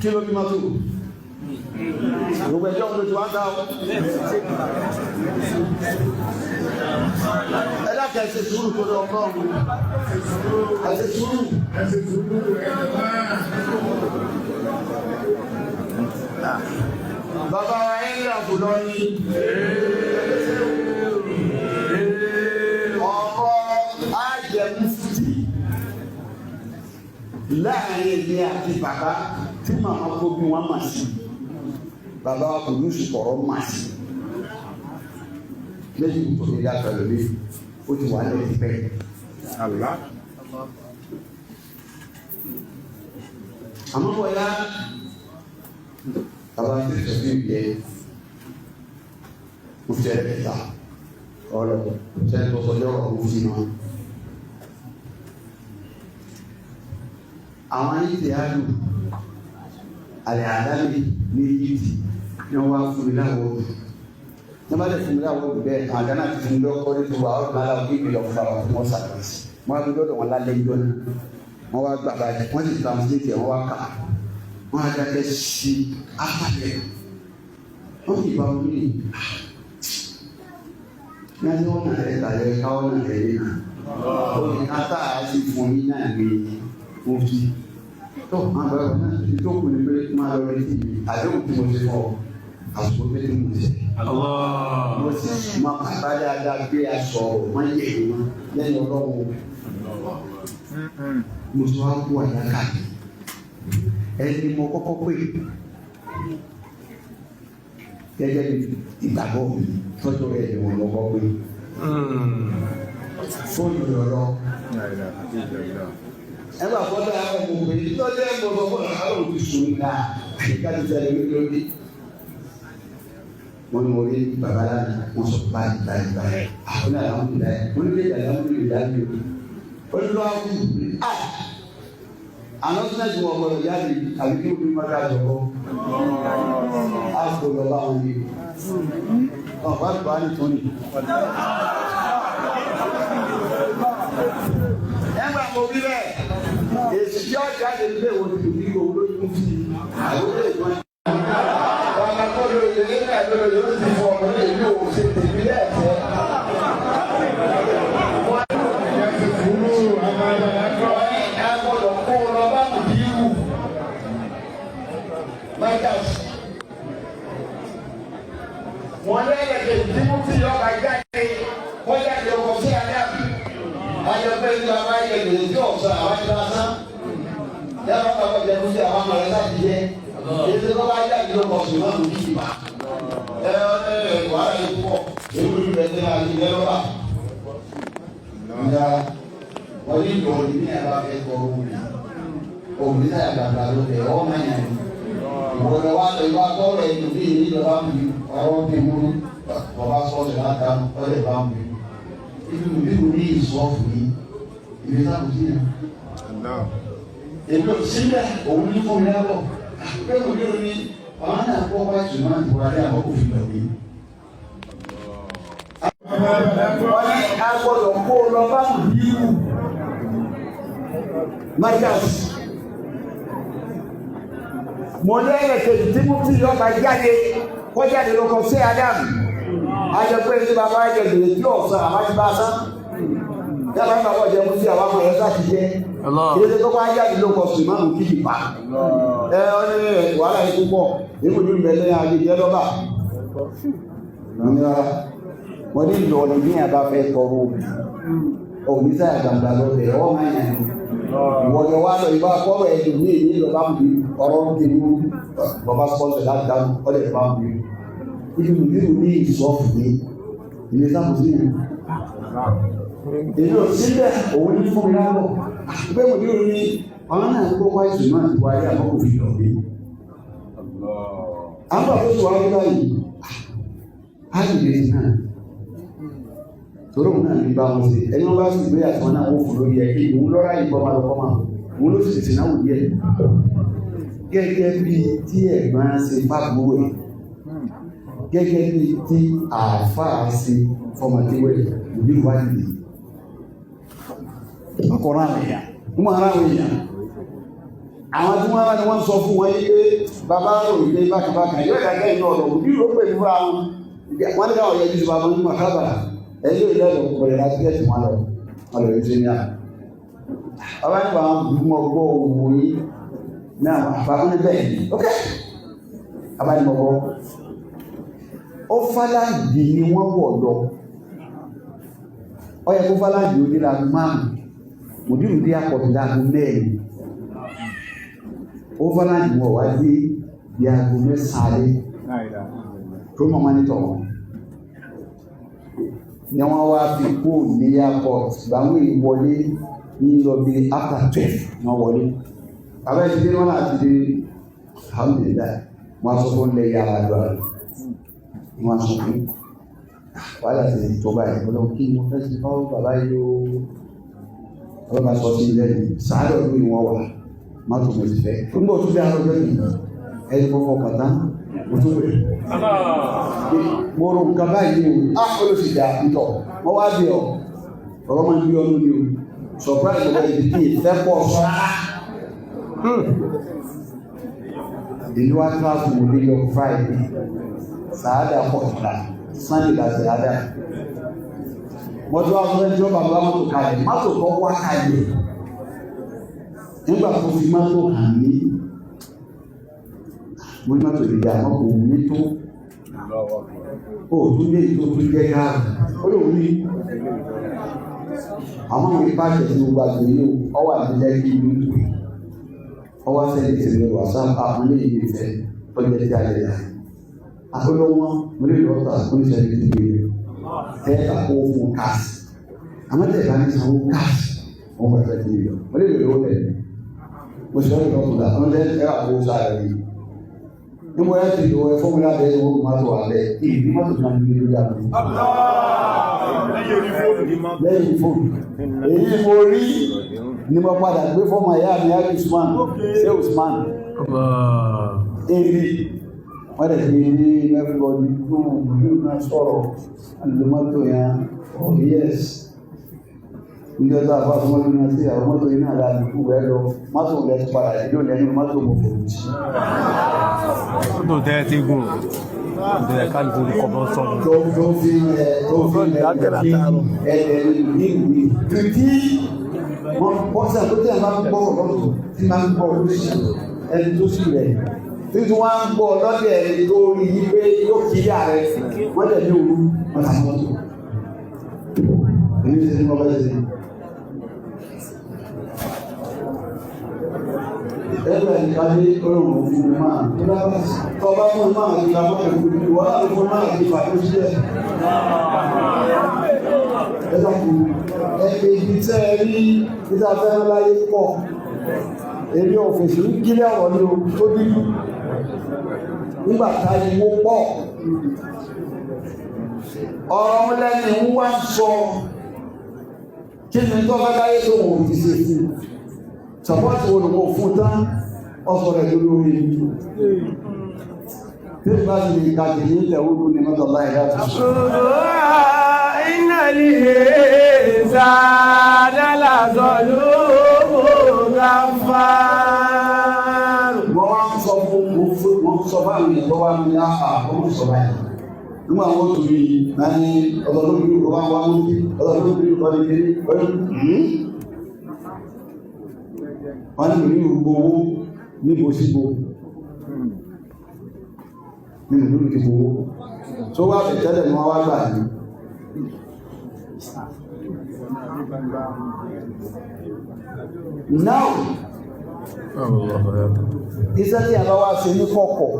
kí ló bí máa tó gbogbo ẹjọ́ ọmọdé tí wọ́n dá ọ ẹ̀dá kẹsẹ̀ sùúrù tó lọ kọ́ ẹsẹ̀ sùúrù bàbá wa ẹ̀yìn àbúlọ́ ní ọ̀rọ̀ ajẹmúfùtì láàrin èmi àti bàbá tí màmá kó bí wọ́n máa sí bàbá wa kò ní ìṣòro máa sí lẹ́yìn tó ní yàtọ̀ lórí ó ti wà lẹ́yìn pẹ́ àlá àmọ́ bọ́yá bàbá ti sọ bí ìyẹ kò jẹ́ ẹ̀ta ọ̀rọ̀ jẹ́ tó sọ yọ̀rọ̀ òfin náà àwọn ayé ti á lò àlẹ́ àdáni ní yìí ní wọ́n wá fún mi láwọ́ òdù ní wọ́n bá lè fún mi láwọ́ òdù bẹ́ẹ̀ àwọn àdáná ti fún mi lọ́kọ́ ní tiwa ọ̀rọ̀ náà láwọn bíbí lọ fún àwọn ọmọ sàkóso wọ́n á fi lọ́dọ̀ wọn lálẹ́ ìjọ náà wọ́n wá gbà báyìí wọ́n sì translate wọ́n wá kà wọ́n á dákẹ́ sí apalẹ̀ wọ́n fi ìbá wọn ní ní wọ́n náà rẹ̀ tàlẹ́ káwọn náà rẹ̀ yé náà ó ní ká tá a sì fún yín náà ní wọ́n fi tó máa bá wọn náà ti tó kù ní pé máa lọ rí tìbí àdéhùn tí mo ti fọ àsìkò méjì mo ti mo sì máa bá dáadáa gbé aṣọ wọn yé wọn lẹ́yìn ọlọ́run mo tún wá kú àyàká ẹni mo kọ́kọ́ pé gẹ́gẹ́ bí ìgbàgbọ́ mi tọ́jú rẹ̀ ni wọ́n lọ́kọ́ pé fóònù lọ́rọ́ ẹgbà fọ́tọ̀ àwọn ọmọ òwe lọ́jọ́ ẹ̀mọ́ lọ́wọ́ àwọn òbíṣun ńlá ìkájú tẹ̀lé lórí wọ́n ní mo rí bàbá lánàá wọ́n sọ báyìí báyìí báyìí àwọn náà làwọn ìlà ẹ̀ wọ́n ní bí ìlà làwọn ìlà ẹ̀ wọ́n ní lọ́wọ́ kú àwọn tí náà ti wọ́n gbọ́dọ̀ jáde àbí kí òbí má dá jọ̀wọ́ á kó lọ bá wọn yìí ọ̀pá tó bá ní tó ní. ẹgbà mo rí bẹ́ẹ̀ èsì tí ọjà jáde nílé wo ni òbí wo ló yún sí àwọn ilé ìgbọ́n. ọ̀nà tó lè lè ní ẹ̀dọ́ yóò ti fọ ọ̀nà lè ní òun ṣe tèmi lẹ́ẹ̀fẹ́. wọ́n lẹ́yìn tí mo fi yọ ọ̀gá jáde wọ́n jáde ọkọ̀ sí alẹ́ àbí ayọ̀pẹ́ ní bàbá yẹ lè tí ọ̀sán àwọn ẹ̀dá sán yàrá bàbá jẹ fún sí àwọn ọmọ rẹ̀ láti yẹ ètò tó bá jáde lọ́kọ̀ sí wọn lòdì ìbá wàhálà yìí púpọ̀ èyí ló bẹ̀ ní àti ìyẹn lọ́ba nga wọ́n ní ìjọ òní ní ẹ̀rọ akẹ́kọ̀ọ́ òní sáyà gbàgbà ló bẹ̀ ọ́ mẹ́rin ìwọ̀n wa lọ ìwà tọ́lọ̀ ẹ̀yìn bí ìyẹn ìjọba mi ọ̀rọ̀ bí mú ọba sọ́ọ̀sì láta ọ̀rẹ́ bá mi ibi mi bí mo ní ìsọ́ọ̀fù yìí ìbí sáà kò sí yẹn. èmi ò sílẹ̀ òun ní fún mi lẹ́wọ̀ pé mo ní oní àwọn náà kọ́ wá ìṣúná àti wàlẹ́ àwọn kò fi lọ mí. wọ́n ní agbọ́dọ̀ kó lọ bá mi yíwù májàsì mo lẹ́yìn kejì tí mo fi yọ ọba jáde wọ́n jáde ló kọ sí Ádámù ajẹ́pẹ́ ní bàbá ẹ̀jẹ̀ tí ọ̀sán àwọn ti bá sán yàrá ń bàbá ọ̀jẹ̀ mú sí àwọn ọmọ ẹ̀ láti jẹ́ kí ló tó bá jáde ló kọ sí máàmù kí ìpà ẹ ọ ní wàhálà yìí púpọ̀ nínú ìlú ìbẹ̀lẹ̀ àgbèjẹ́ lọ́bà wọ́n ní ìlú ọ̀nà ní àbá fẹ́ tọrọ òbí sáyà gbàgbà lọ́bẹ̀ ọ́ máa yàn ìwọ̀dọ̀ wa lọ ìbá kọ́rọ̀ ẹ̀dùn ní èyí lọ́ba mú ọ̀rọ̀ ń tẹ̀lé bàbá sponsor láti dáhùn ọ̀lẹ̀ bá mú ibi mùdírù ní ìsọ́fù ní ilé sáàmùsí ìlú èyí ò sílẹ̀ òun ní fún mi lábọ̀ pé mùdírù ní àwọn náà tó wá ìsìn náà ti wáyé àmọ́ kò fi lọ rí àwọn àkóso wa wúlá yìí á lè lè náà torí òun náà ní bá wọn sí ẹni wọn bá sì gbé àtúwọn náà wọn fò lórí ẹ kí òun lọ́ra ìbọn máa lọ́kọ́ máa òun ló sì tètè náà wò díẹ̀ gẹ́gẹ́ bí tí ẹ̀gbọ́n ṣe fábúrò ẹ̀ gẹ́gẹ́ bí tí àáfàá ṣe fọmọdéwẹ̀ òbí wáyé ọkọ̀rọ̀ àmì ìyá wọ́n máa ráwọ̀ èèyàn àwọn tí wọ́n rán ni wọ́n sọ fún wọn yí pé bàbá òrùlé bákàbákà yóò dàgẹ́ ìlú ọ̀dọ̀ òbí ló pè fún àwọn wọ́n ní káwọn yẹn ti bàbá ní màkábà ẹ̀yìn ìlú ọ̀dọ̀ pẹ̀lẹ̀ láti gẹ̀ẹ́sì wọn lọ yóò ṣe ní à bàbá nípa àwọn gbùgbùn ọgbọ́ òwò yìí náà bàbá ní bẹ́ẹ̀ ni ok bàbá ní ọgbọ́ ó fàlàjì ni wọ́n wọ̀ lọ ó yẹ kó fàlàjì ó dé lágùn márùn-ún mòdìrú dé àpọ̀tù lágùn mẹ́rin ó fàlàjì wọ̀ wá dé bí aago mẹ́sàn-án tó mọ̀ máa ní tọ̀ wọ́n ni wọ́n wá fi kó ní airport gbàmú ìwọlé ní lọ bí after 12 wọ́n wọlé àbẹ́ ti dé wọ́n láti dé alhamdulillah wọ́n sọ fún lẹ́ yàrá àdúrà wọ́n sọ fún wàhálà sí tó báyìí wọ́n lọ kí wọ́n fẹ́ sí fáwọn bàbá yóò wọ́n bá sọ sí ilẹ̀ yìí sáádọ̀ lórí wọn wà má tó mo ti fẹ́ fún gbọ́ tó bí arọ́ bẹ́ẹ̀ ni ẹni fọ́fọ́ kàtá mo tún wẹ̀ mo rò nǹkan báyìí o olóṣìṣẹ́ àtúntọ̀ wọ́n wá bí ọ ọ̀rọ̀ máa ń bí ọdún ní o surprise ọ̀rọ̀ ìdíkì ìfẹ́ pọ̀ sọ́ra ìlú wa travel mo dé yọ Friday sàádà pọ̀ sọ́ra Sunday la sàádà mọ́tò àwọn ẹjọ́ bàbá mọ́tò kalẹ̀ mọ́tò kọ́ wá kalẹ̀ nígbà tó fi mọ́tò hàn mí mo ní mọ́tò ìdíjà mọ́ kò wù mí tó ó tún lé tó tún jẹ́ káàrù ó lè wù mí àwọn òní bá ṣẹ̀ sí gbogbo àgbè yìí ọwọ́ àtijọ́ kí ìlú tó ọwọ́ sẹ́yìn tí mi wà sáà àpọ̀lé ìlú ìfẹ́ tọ́jẹ́ sí ayẹyẹ rẹ̀ àpolówó mo lè lọ sọ àpò ìṣẹ̀lẹ̀ tí mi rẹ̀ ẹ̀ àpò fún káàsì àmọ́ tẹ̀ bá ní sanwó káàsì wọ́n fẹ́ fẹ́ ti mi lọ mo lè lọ lọ́wọ́ bẹ̀rẹ̀ mo sì lọ́wọ́ lọ́wọ́ lọ́wọ́ ọ̀nà ẹ̀ àpò sáré yìí ní mo yẹ ti lọ ẹ fọ́múlà bẹ́ẹ̀ ni wọ́n máa tó wà bẹ́ẹ̀ ìdí mọ́tò náà ní ilé ìyá mi. lẹ́yìn fóònù èyí mo rí ni mo padà gbé fọ́mọ ìyá mi á Usman ṣé Usman èyí wọ́n dẹ̀ fi ní everybody nínú náà sọ̀rọ̀ àlùmọ́tò yẹn oh yes níjọ́ tó àbá fún mọ́tò náà sí àwọn mọ́tò yìí náà láti kú rẹ̀ lọ mọ́tò rẹ̀ ti padà ìjọ lẹ́yìn mọ́tò mo fò jì. Mọ́tò tẹ́ ti gùn bẹ̀rẹ̀ kálukú ní kọ̀ọ̀bọ̀n sọ̀rọ̀. tó fi ẹ̀ẹ́dẹ̀ ní ìwé tí wọ́n pọ́sẹ̀ tó tẹ̀ máa ń gbọ́ ọ̀rọ̀ tí máa ń gbọ́ oríṣi ẹni tó sì rẹ̀ tí wọ́n á ń gbọ́ lọ́dẹ̀ ẹni tó rí i pé yóò kí yá rẹ̀ wọ́n lẹ̀ ní òru wọn tà mọ́tò. èyí ti ní wọ́n bẹ́ẹ̀ sí. ẹgbẹ́ ìkàdé ọ̀rọ̀ òfin máa tọba fún máa ní àwọn ẹ̀kùnrin wà fún máa ní pàtó sílẹ̀ ẹ̀dọ́kù ẹgbẹ́ ibi tẹ́ rí títà fẹ́ràn láyé pọ̀ èrí òfèsì ń kílẹ̀ ọ̀rọ̀ ní o tó dídú nígbàtá ìwó pọ̀ ọ̀rọ̀ lẹ́ni ń wá sọ kí ni tó fẹ́ láyé tó wọ́n ti ṣe fún sàpọ́tì olùkọ́ fún tán ọ̀sọ̀ rẹ̀ lórí tí bá ti lè kàkì ní ilẹ̀ ojú ní mọ́tọ̀lá ìdá tó ṣùgbọ́ iná lè sàádálà sọ̀lú gáfàárù. wọ́n wá ń sọ fún wọn sọ bá mi tó wá ní àhà ọmọ sọ báyìí nígbà wọn tó rí náà ní ọ̀dọ̀lórí ọba wa mú bí ọ̀dọ̀lórí ọba ní kéré wọ́n ní ìlú gbogbo níbo síbo nínú ìlú ti gbogbo tó wá bẹ̀ tẹ́lẹ̀ ní wọ́n wá gbà ní now iṣẹ́ tí a bá wá ṣe ní kọ̀kọ̀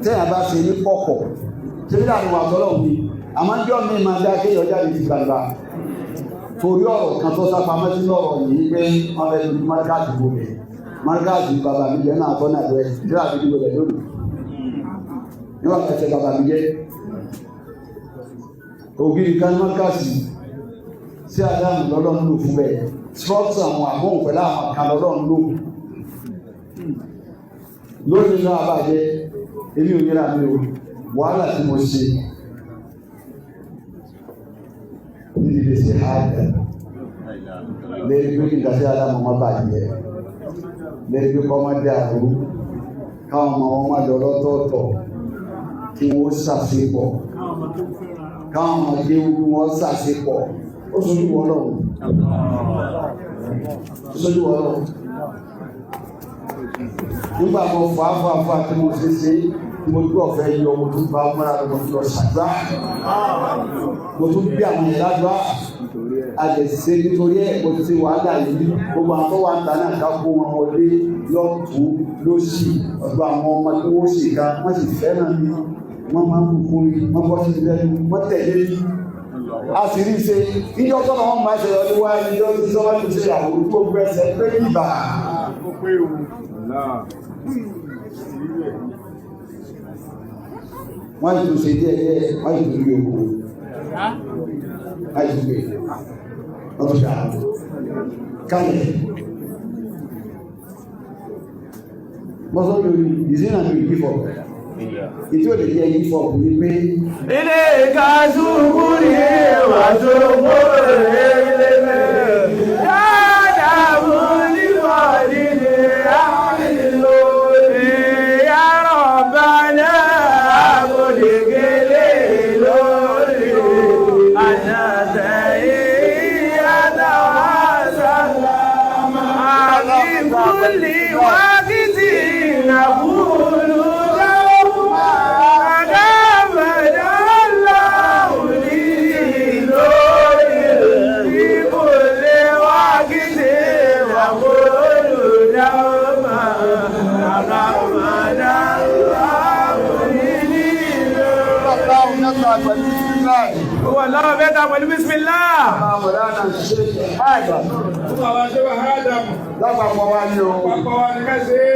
tí a bá ṣe ní kọ̀kọ̀ tí bí láàrin wà tọ́lọ̀ mi àmọ́ jọ́ mi máa dá kéèyàn jáde ti gbàgbà torí ọ̀rọ̀ kan tó sápamọ́ sí lọ́rọ̀ yìí pé wọ́n fẹ́ lójú márgáàdì bò rẹ̀ márgáàdì bàbá mi jẹ́ náà tọ́ náà rẹ̀ jẹ́ àbídí rẹ̀ lónìí níwọ̀n kẹsẹ̀ bàbá mi jẹ́ ògiri kan márgáàdì sí àdáàmù lọ́lọ́run lò fún bẹ́ẹ̀ strọ́ọ̀tì àwọn àbóhùn pẹ̀lú àwọn kan lọ́lọ́run lò lónìí náà bàjẹ́ èmi ò yẹra mi ò wàhálà tí mo ṣe níbi ṣe ààdà lẹ́yìn pé kí n kàṣẹ́ alámọ̀mọ́ bàjẹ́ lẹ́gbẹ́ kọ́mọdé àrùn káwọn ọmọ wọn má lọ lọ́tọ̀ọ̀tọ̀ kí wọ́n ṣàṣepọ̀ káwọn ọmọ gbé wọn ṣàṣepọ̀ ó sojú wọn lọ́wọ́ nígbà mo fà tí mo ṣe mo tún ọ̀fẹ́ yọ mo tún bá mọ́ra mo tún lọ ṣàdúrà mo tún bí àwọn ìlàdúrà àjẹsẹ nítorí ẹ̀ mo ti ṣe wàhálà yìí gbogbo àwọn tó wà ń ta náà ká kó wọn wọlé lọ́tún lósì ọ̀dọ̀ àwọn ọmọ tí wọ́n sì ká wọ́n sì fẹ́ràn mi wọ́n máa ń kúkú mi wọ́n bọ́ sí lẹ́nu wọ́n tẹ̀lé mi a sì rí ṣe níjọ́ tó náà wọ́n máa ṣe ọdún wá níjọ́ tí sọ́wọ́n ti ṣe àwọn olùkó gbẹ́sẹ̀ pé níbà wọ́n ti tún ṣe díẹ̀ wọ́n ti tún rí oko wọ́n ti tún gbé wọ́n tún ṣàá kálẹ̀ mọ́sán lórí ìsìnà tó ìgbìfọ̀ ìtí ò lè jẹ́ ìgbìfọ̀ kò ní pé ilé ìkàṣùkú ní ìwà tó gbóòrè ilé mẹ́rin dáadáa mú nípa nílé àìlò ìyàrá bá náà àbòdìgélé lórí àjàtẹ̀ ìyàdáwàsá àbíkúlì wákìtì nàbúlù والله بيت عمل بسم الله مولانا الشيخ آدم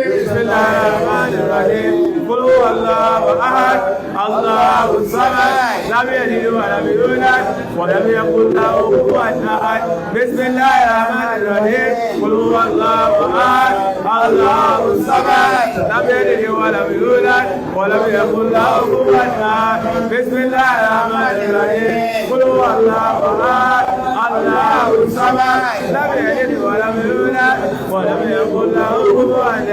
بسم الله الرحمن الرحيم قل هو الله احد الله الصمد لم يلد ولم يولد ولم يكن له كفوا احد بسم الله الرحمن الرحيم قل هو الله احد الله الصمد لم يلد ولم يولد ولم يكن له كفوا احد بسم الله الرحمن الرحيم قل هو الله احد الله الصمد لم يلد ولم يولد ولم يكن له كفوا احد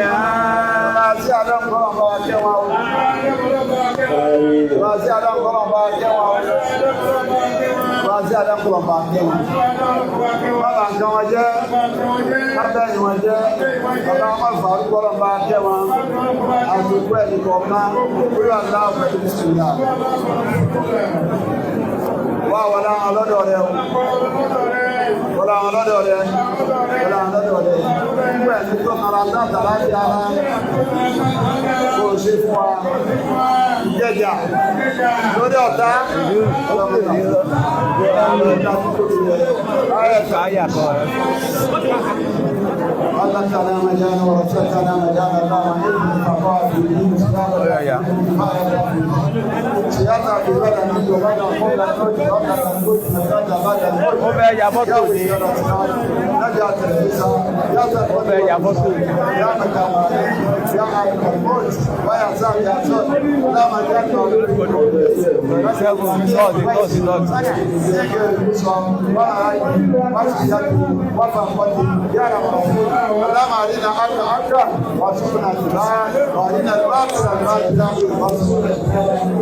wà wọ́lá ọlọ́dọ̀ rẹ̀ wọ́lá ọlọ́dọ̀ rẹ̀ wọ́lá ọlọ́dọ̀ rẹ̀ nígbà tí tó kàrà dáta láti ara kò ṣe fún wa ìjẹjà lórí ọ̀tá ألقنا مجانا ورسلتنا مجانا لا مهل فقال بدين سيادة بغدا من يغدا قبل الموت قبل الموت مجانا بعد الموت نجاة الإنسان يا ذا يا مكامل يا عالم الموت ويا زاد يا زاد لا مجانا اللهم علينا حق حقا وارزقنا اتباعه وارنا الباطل باطلا وارزقنا اتباعه